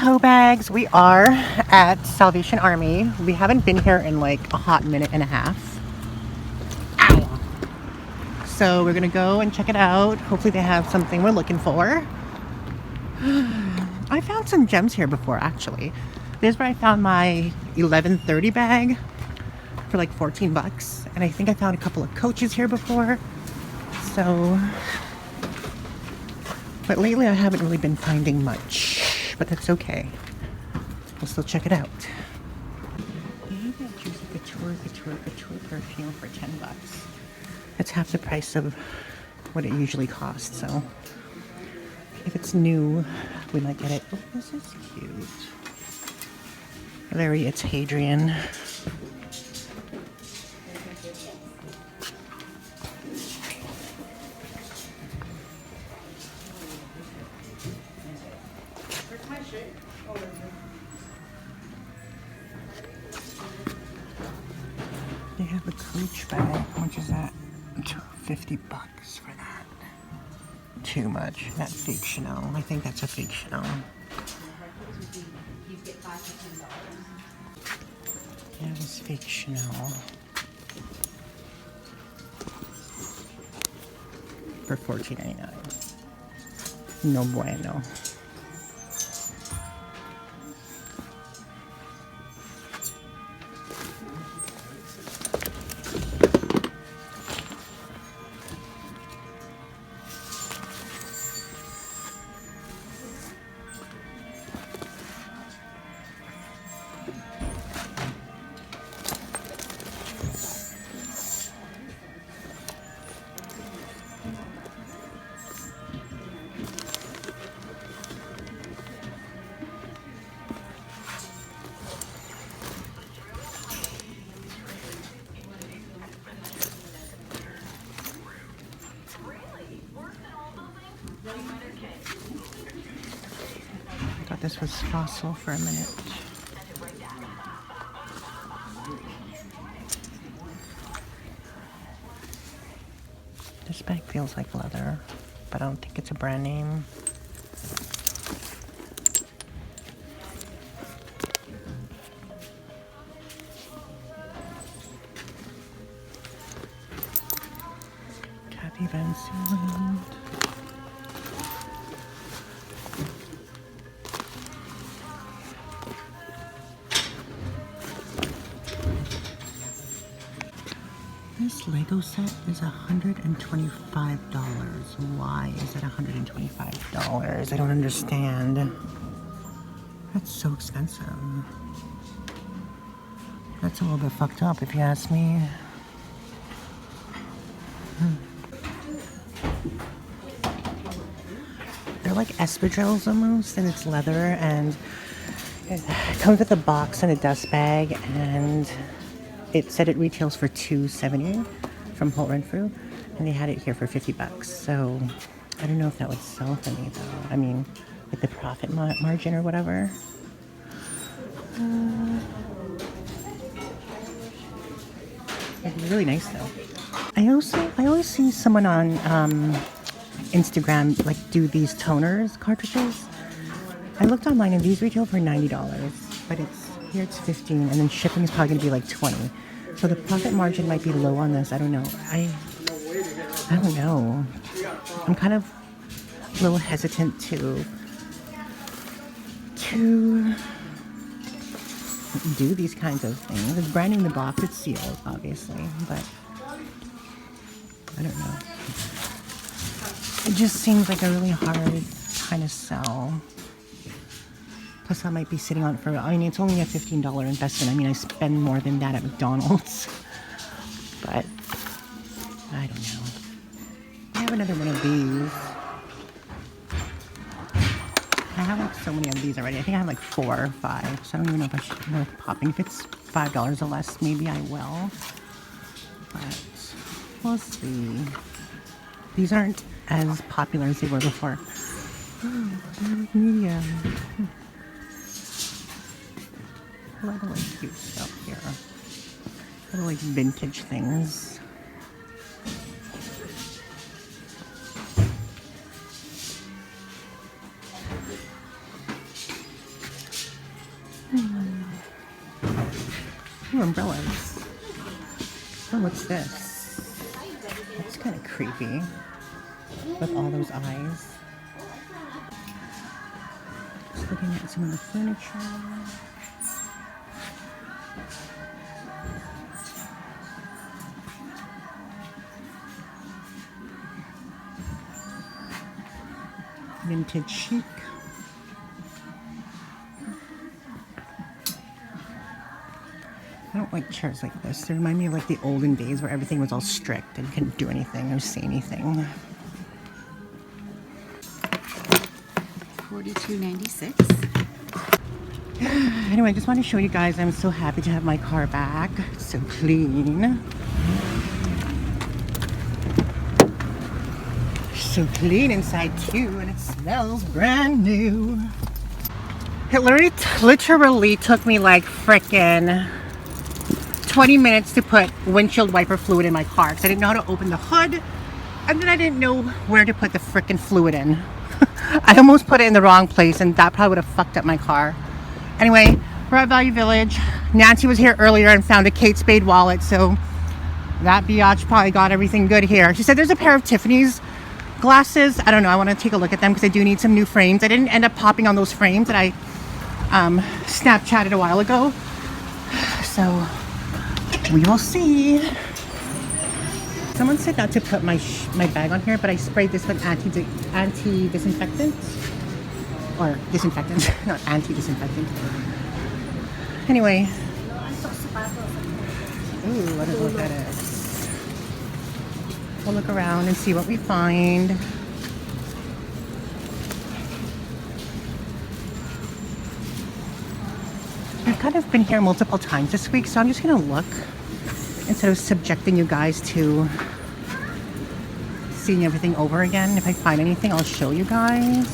Manito bags. We are at Salvation Army. We haven't been here in like a hot minute and a half. Ow. So we're gonna go and check it out. Hopefully they have something we're looking for. I found some gems here before actually. This is where I found my 1130 bag for like 14 bucks. And I think I found a couple of coaches here before. So, but lately I haven't really been finding much, but that's okay. We'll still check it out. Maybe I choose a couture perfume for 10 bucks. That's half the price of what it usually costs, so if it's new, we might get it. Oh, this is cute. Larry, it's Hadrian. They have a Coach bag. How much is that? 50 bucks for that. Too much. That fake Chanel. I think that's a fake Chanel. That was fake Chanel. For $14.99. No bueno. I thought this was Fossil for a minute. This bag feels like leather, but I don't think it's a brand name. Kathy Van Sealand. This Lego set is $125. Why is it $125? I don't understand. That's so expensive. That's a little bit fucked up if you ask me. They're like espadrilles almost, and it's leather, and it comes with a box and a dust bag, and it said it retails for $2.70 from Holt Renfrew, and they had it here for 50 bucks. So I don't know if that would sell for me though. I mean, with the profit margin or whatever. It's really nice though. I always see someone on Instagram like do these toners cartridges. I looked online and these retail for $90, but here it's 15, and then shipping is probably gonna be like 20. So the profit margin might be low on this. I don't know. I don't know. I'm kind of a little hesitant to do these kinds of things. It's brand new in the box. It's sealed, obviously, but I don't know. It just seems like a really hard kind of sell. Plus, I might be sitting on it for, I mean, it's only a $15 investment. I mean, I spend more than that at McDonald's. But, I don't know. I have another one of these. I have like so many of these already. I think I have like 4 or 5. So I don't even know if I should be worth popping. If it's $5 or less, maybe I will. But, we'll see. These aren't as popular as they were before. Oh, medium. A lot of like cute stuff here. A lot of like vintage things. Ooh, umbrellas. Oh, what's this? That's kind of creepy. With all those eyes. Just looking at some of the furniture. Vintage chic. I don't like chairs like this. They remind me of like the olden days where everything was all strict and you couldn't do anything or say anything. $42.96. Anyway, I just want to show you guys I'm so happy to have my car back. It's so clean. So clean inside too, and it smells brand new. It literally took me like frickin' 20 minutes to put windshield wiper fluid in my car because I didn't know how to open the hood, and then I didn't know where to put the frickin' fluid in. I almost put it in the wrong place, and that probably would have fucked up my car. Anyway, we're at Value Village. Nancy was here earlier and found a Kate Spade wallet, so that biatch probably got everything good here. She said there's a pair of Tiffany's glasses. I don't know. I want to take a look at them because I do need some new frames. I didn't end up popping on those frames that I Snapchatted a while ago. So we will see. Someone said not to put my bag on here, but I sprayed this with anti-disinfectant. Or disinfectant, not anti-disinfectant. Anyway. Ooh, I don't know what that is. We'll look around and see what we find. I've kind of been here multiple times this week, so I'm just gonna look instead of subjecting you guys to seeing everything over again. If I find anything, I'll show you guys.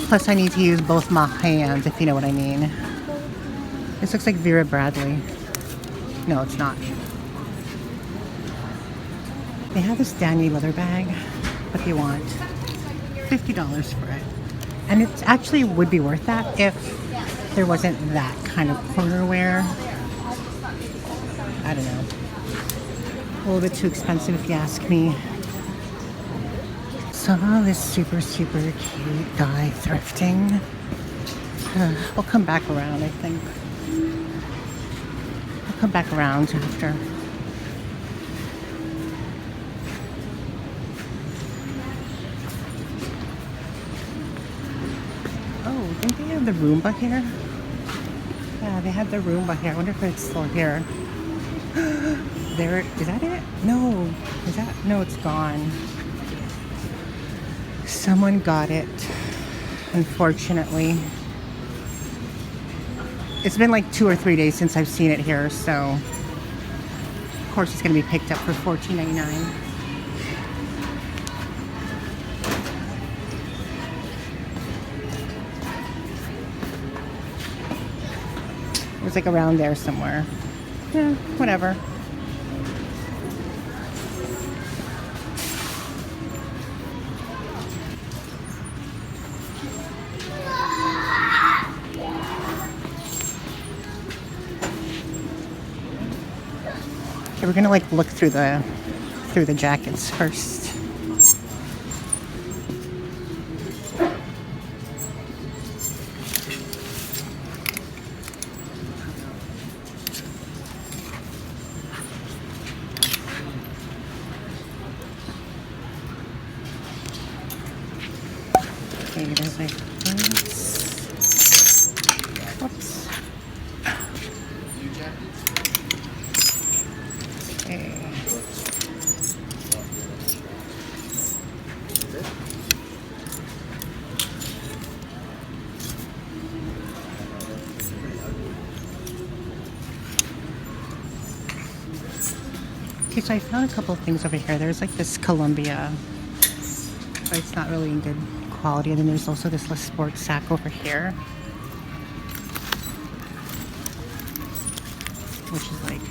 Plus, I need to use both my hands, if you know what I mean. This looks like Vera Bradley. No, it's not. They have this Daniel leather bag, but they want $50 for it. And it actually would be worth that if there wasn't that kind of cornerware. I don't know. A little bit too expensive if you ask me. Some of this super cute guy thrifting. We'll come back around, I think. We'll come back around after. Oh, didn't they have the Roomba here? Yeah, they had the Roomba here. I wonder if it's still here. There, is that it? No, is that? No, it's gone. Someone got it, unfortunately. It's been like 2 or 3 days since I've seen it here, so of course it's going to be picked up for $14.99. It was like around there somewhere. Yeah, whatever. We're gonna like look through the jackets first. Okay, there's like this. Whoops. Okay. Okay, so I found a couple of things over here. There's like this Columbia, but it's not really in good quality. And then there's also this Le Sport sack over here, which is like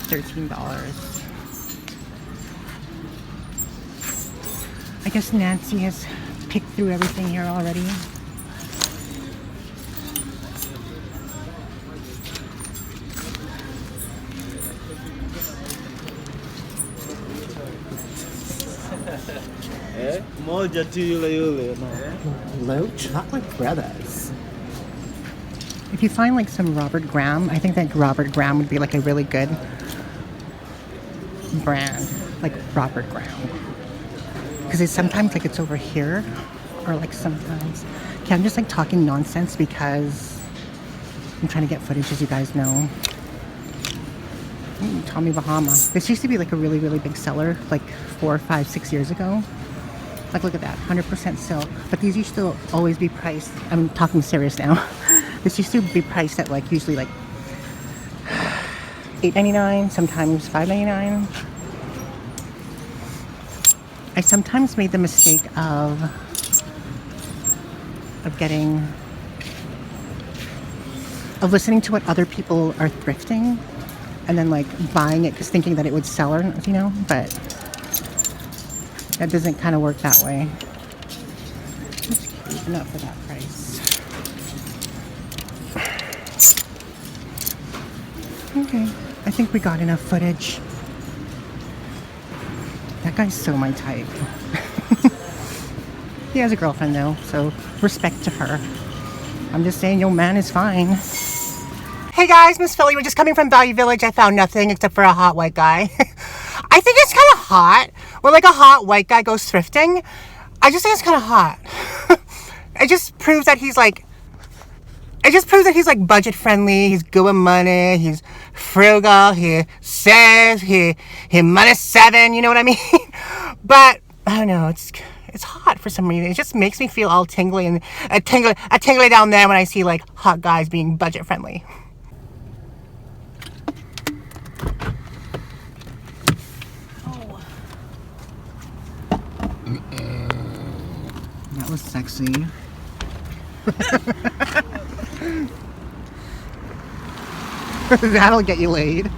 $13. I guess Nancy has picked through everything here already. Low Chocolate Brothers. If you find like some Robert Graham, I think that Robert Graham would be like a really good brand, like Robert Graham. Because it's sometimes like it's over here, or like sometimes. Okay, I'm just like talking nonsense because I'm trying to get footage, as you guys know. Tommy Bahama. This used to be like a really, really big seller like 4, 5, 6 years ago. Like, look at that, 100% silk. But these used to always be priced, I'm talking serious now. This used to be priced at like usually like $8.99, sometimes $5.99. I sometimes made the mistake of listening to what other people are thrifting and then like buying it because thinking that it would sell, or you know, but that doesn't kind of work that way. It's cute, not for that price. Okay, I think we got enough footage. That guy's so my type. He has a girlfriend though, so respect to her. I'm just saying, your man is fine. Hey guys, Miss Philly, we're just coming from Value Village. I found nothing except for a hot white guy. I think it's kind of hot when like a hot white guy goes thrifting. I just think it's kind of hot. It just proves that he's like budget friendly. He's good with money. He's frugal. He saves. He money 7. You know what I mean? But I don't know. It's hot for some reason. It just makes me feel all tingly and tingly down there when I see like hot guys being budget friendly. Oh. That was sexy. That'll get you laid.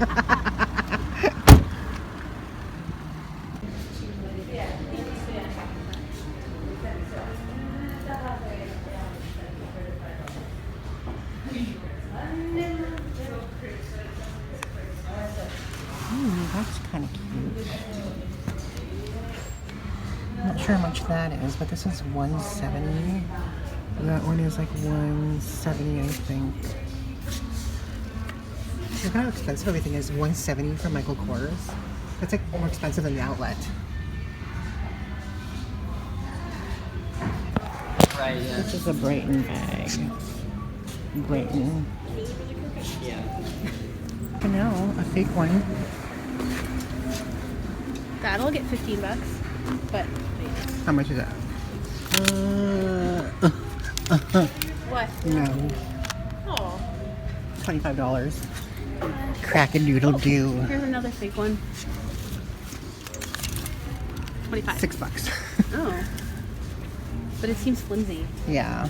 That's kind of cute. Not sure how much that is, but this is $170. That one is like $170, I think. Look how expensive everything is. $170 for Michael Kors. That's like more expensive than the outlet. Right, yeah. This is a Brighton bag. Brighton. Yeah. I know, a fake one. That'll get $15, but how much is that? What? No. Oh. $25. Crack-a-doodle-doo. Here's another fake one. 25. $6. Oh. But it seems flimsy. Yeah.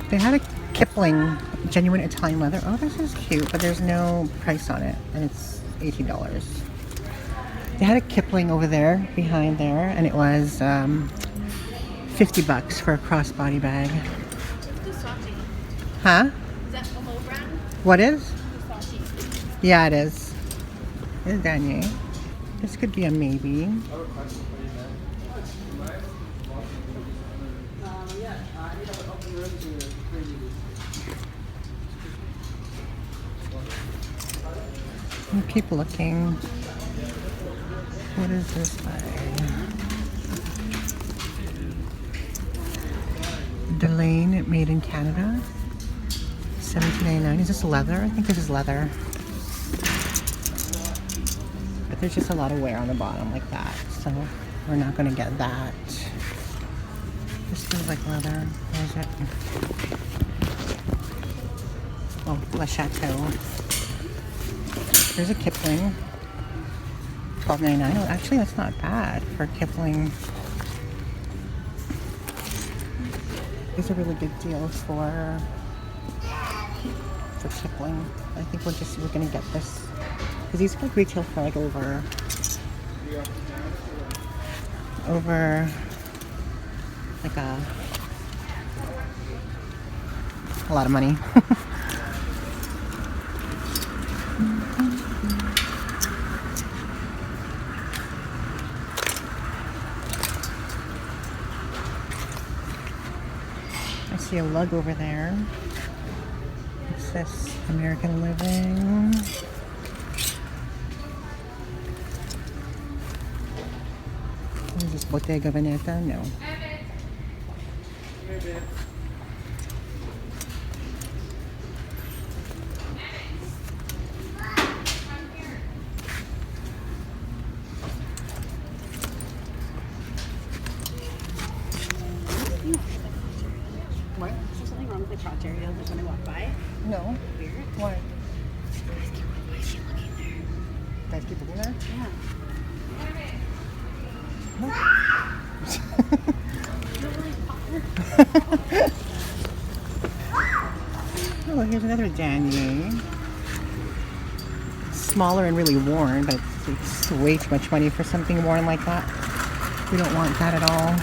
They had a Kipling genuine Italian leather. Oh, this is cute, but there's no price on it, and it's $18. They had a Kipling over there, behind there, and it was $50 for a crossbody bag. Versace. Huh? Is that the low brand? What is? Versace. Yeah, it is. It's Danier. This could be a maybe. I'll keep looking. What is this bag? Delane, made in Canada. $17.99. Is this leather? I think this is leather. But there's just a lot of wear on the bottom like that, so we're not going to get that. This feels like leather. Where is it? Oh, La Chateau. There's a Kipling. $12.99. Oh, actually, that's not bad for Kipling. It's a really good deal for Kipling. I think we're gonna get this because these like retail for like over over like a lot of money. I see a lug over there. It says American Living. Is this Bottega Veneta? No. What? Is there something wrong with the crotch area like when I walk by? No. Weird. What? Why is she looking there? Guys keep looking there? Yeah. Oh, here's another denier. Smaller and really worn, but it's way too much money for something worn like that. We don't want that at all.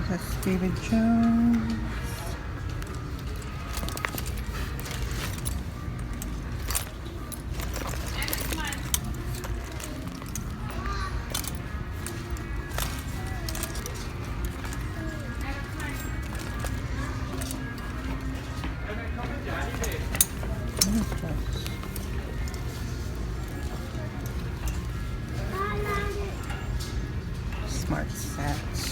That's David Jones. What is this? Smart sets.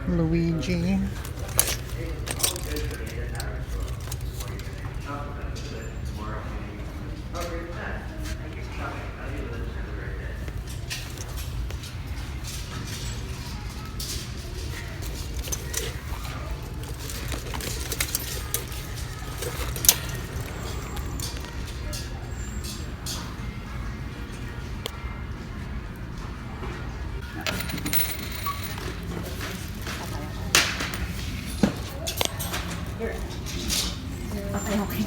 Luigi. Okay, okay.